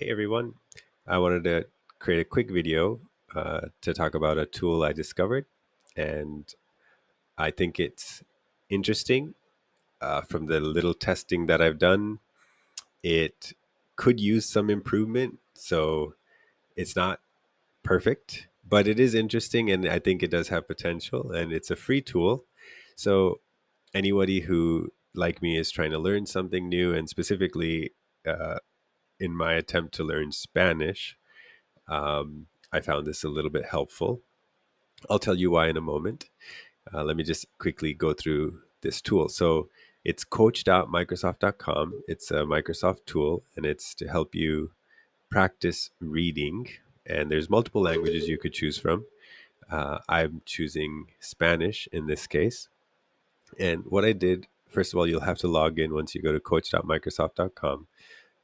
Hey everyone, I wanted to create a quick video to talk about a tool I discovered, and I think it's interesting. From the little testing that I've done, it could use some improvement, so it's not perfect, but it is interesting, and I think it does have potential, and it's a free tool. So anybody who, like me, is trying to learn something new, and specifically uh, in my attempt to learn Spanish, I found this a little bit helpful. I'll tell you why in a moment. Let me just quickly go through this tool. So it's coach.microsoft.com. It's a Microsoft tool, and it's to help you practice reading. And there's multiple languages you could choose from. I'm choosing Spanish in this case. And what I did, first of all, you'll have to log in once you go to coach.microsoft.com.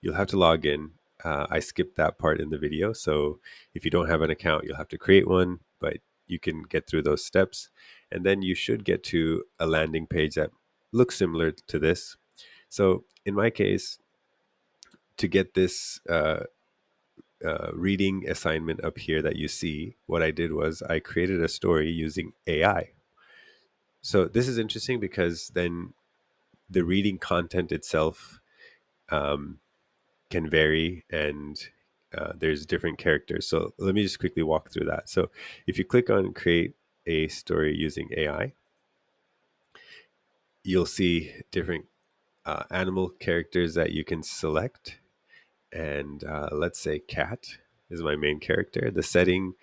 You'll have to log in. I skipped that part in the video. So if you don't have an account, you'll have to create one, but you can get through those steps. And then you should get to a landing page that looks similar to this. So in my case, to get this reading assignment up here that you see, what I did was I created a story using AI. So this is interesting because then the reading content itself um, can vary, and there's different characters. So let me just quickly walk through that. So if you click on create a story using AI, you'll see different animal characters that you can select. And let's say cat is my main character. The setting,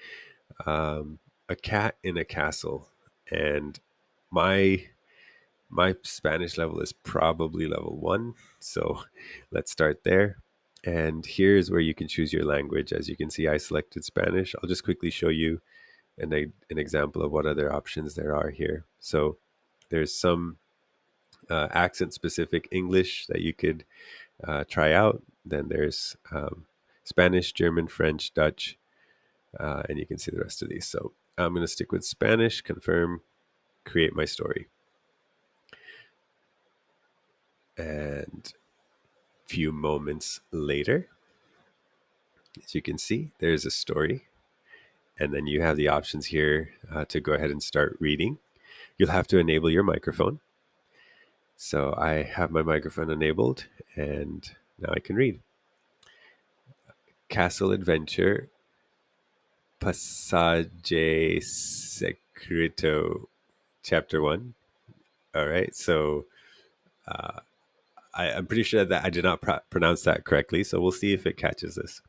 um, a cat in a castle. And my my Spanish level is probably level 1. So let's start there. And here's where you can choose your language. As you can see, I selected Spanish. I'll just quickly show you an example of what other options there are here. So there's some accent specific English that you could try out. Then there's Spanish, German, French, Dutch, and you can see the rest of these. So I'm going to stick with Spanish, confirm, create my story. And few moments later, as you can see, there's a story. And then you have the options here to go ahead and start reading. You'll have to enable your microphone. So I have my microphone enabled, and now I can read. Castle Adventure, Passage Secreto, Chapter 1. All right. So I'm pretty sure that I did not pronounce that correctly. So we'll see if it catches this.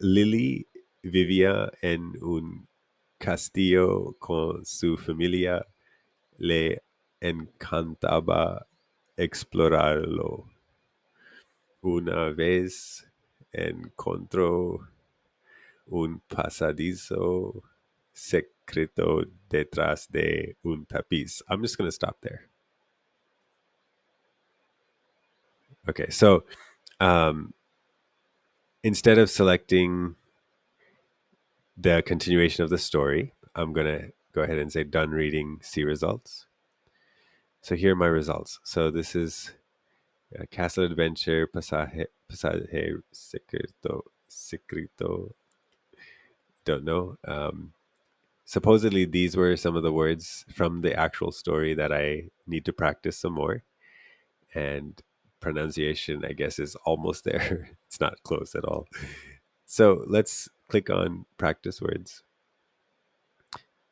Lily vivía en un castillo con su familia. Le encantaba explorarlo. Una vez encontró un pasadizo secreto detrás de un tapiz. I'm just going to stop there. Okay, so um, instead of selecting the continuation of the story, I'm going to go ahead and say done reading, see results. So here are my results. So this is Castle Adventure, Pasaje Secreto, don't know. Supposedly, these were some of the words from the actual story that I need to practice some more. And pronunciation, I guess, is almost there. It's not close at all. So let's click on practice words.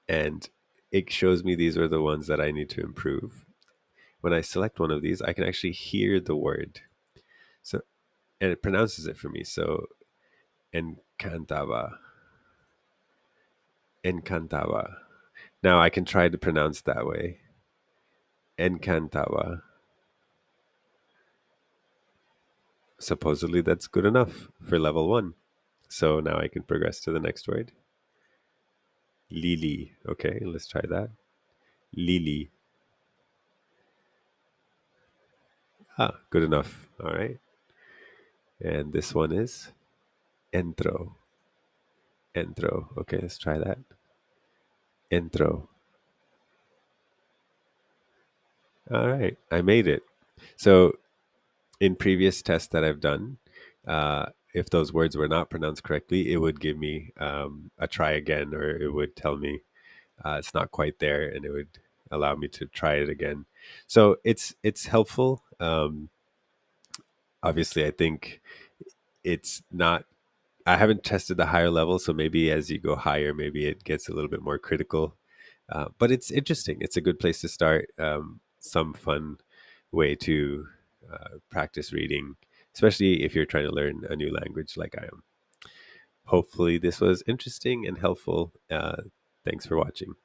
And it shows me these are the ones that I need to improve. When I select one of these, I can actually hear the word. So, and it pronounces it for me. So, encantaba, encantaba. Now I can try to pronounce that way. Encantaba. Supposedly that's good enough for level 1. So now I can progress to the next word. Lily. Okay, let's try that. Lily. Ah, good enough. All right. And this one is entro. Entro. Okay, let's try that. Entro. All right, I made it. So in previous tests that I've done, uh, if those words were not pronounced correctly, it would give me a try again, or it would tell me it's not quite there, and it would allow me to try it again. So it's helpful. Obviously, I think it's not. I haven't tested the higher level, so maybe as you go higher, maybe it gets a little bit more critical. But it's interesting. It's a good place to start. Some fun way to practice reading, especially if you're trying to learn a new language like I am. Hopefully, this was interesting and helpful. Thanks for watching.